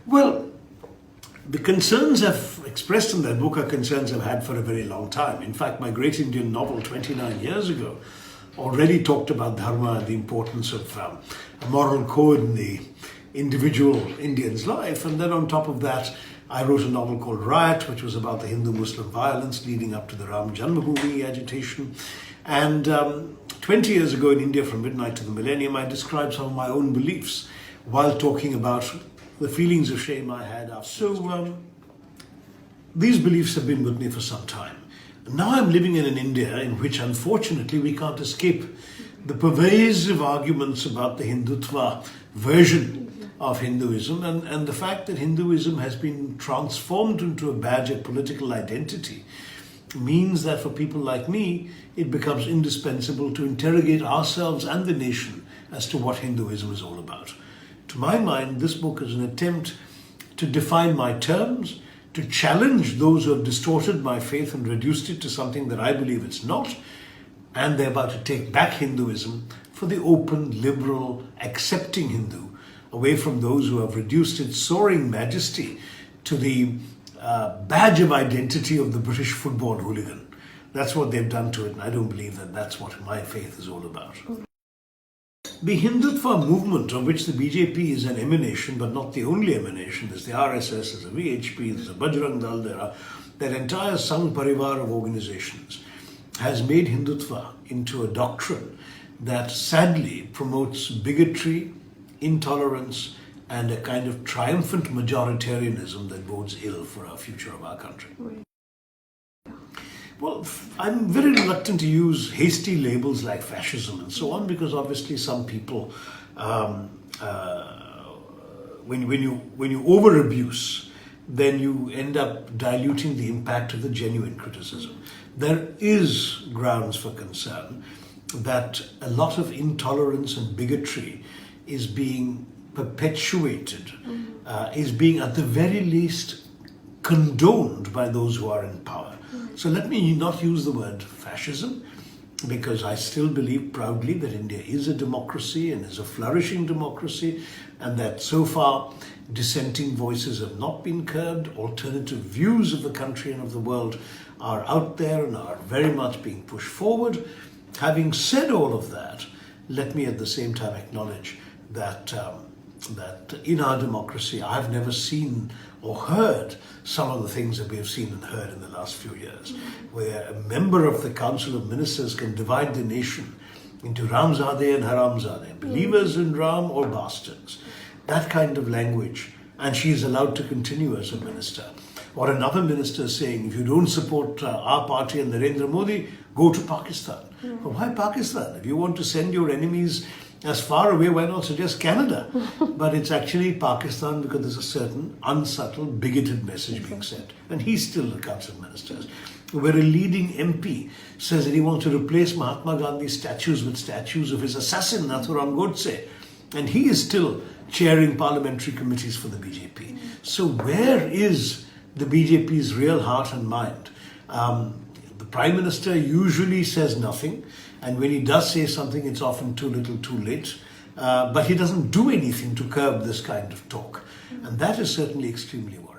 Well, the concerns I've expressed in that book are concerns I've had for a very long time. In fact, my great Indian novel 29 years ago already talked about dharma and the importance of a moral code in the individual Indian's life. And then on top of that, I wrote a novel called Riot, which was about the Hindu-Muslim violence leading up to the Ram Janmabhoomi agitation. And 20 years ago in India, from midnight to the millennium, I described some of my own beliefs while talking about the feelings of shame I had after. So these beliefs have been with me for some time. Now I'm living in an India in which, unfortunately, we can't escape the pervasive arguments about the Hindutva version of Hinduism and the fact that Hinduism has been transformed into a badge of political identity means that for people like me, it becomes indispensable to interrogate ourselves and the nation as to what Hinduism is all about. To my mind, this book is an attempt to define my terms, to challenge those who have distorted my faith and reduced it to something that I believe it's not, and thereby to take back Hinduism for the open, liberal, accepting Hindu, away from those who have reduced its soaring majesty to the badge of identity of the British football hooligan. That's what they've done to it, and I don't believe that that's what my faith is all about. The Hindutva movement, of which the BJP is an emanation, but not the only emanation, there's the RSS, there's the VHP, there's the Bajrang Dal, there are that entire Sangh Parivar of organizations, has made Hindutva into a doctrine that sadly promotes bigotry, intolerance, and a kind of triumphant majoritarianism that bodes ill for our future of our country. Well, I'm very reluctant to use hasty labels like fascism and so on, because obviously some people, when you over-abuse, then you end up diluting the impact of the genuine criticism. There is grounds for concern that a lot of intolerance and bigotry is being perpetuated, is being at the very least condoned by those who are in power. So let me not use the word fascism, because I still believe proudly that India is a democracy and is a flourishing democracy, and that so far dissenting voices have not been curbed. Alternative views of the country and of the world are out there and are very much being pushed forward. Having said all of that, let me at the same time acknowledge that that in our democracy, I've never seen or heard some of the things that we have seen and heard in the last few years, where a member of the Council of Ministers can divide the nation into Ramzadeh and Haramzadeh, believers in Ram or bastards. That kind of language, and she is allowed to continue as a minister. Or another minister saying, if you don't support our party and Narendra Modi, go to Pakistan. But why Pakistan? If you want to send your enemies as far away, why not suggest Canada? But it's actually Pakistan because there's a certain unsubtle, bigoted message being sent. And he's still the Council of Ministers. Where a leading MP says that he wants to replace Mahatma Gandhi's statues with statues of his assassin, Nathuram Godse. And he is still chairing parliamentary committees for the BJP. So where is the BJP's real heart and mind? The Prime Minister usually says nothing. And when he does say something, it's often too little, too late. But he doesn't do anything to curb this kind of talk. And that is certainly extremely worrying.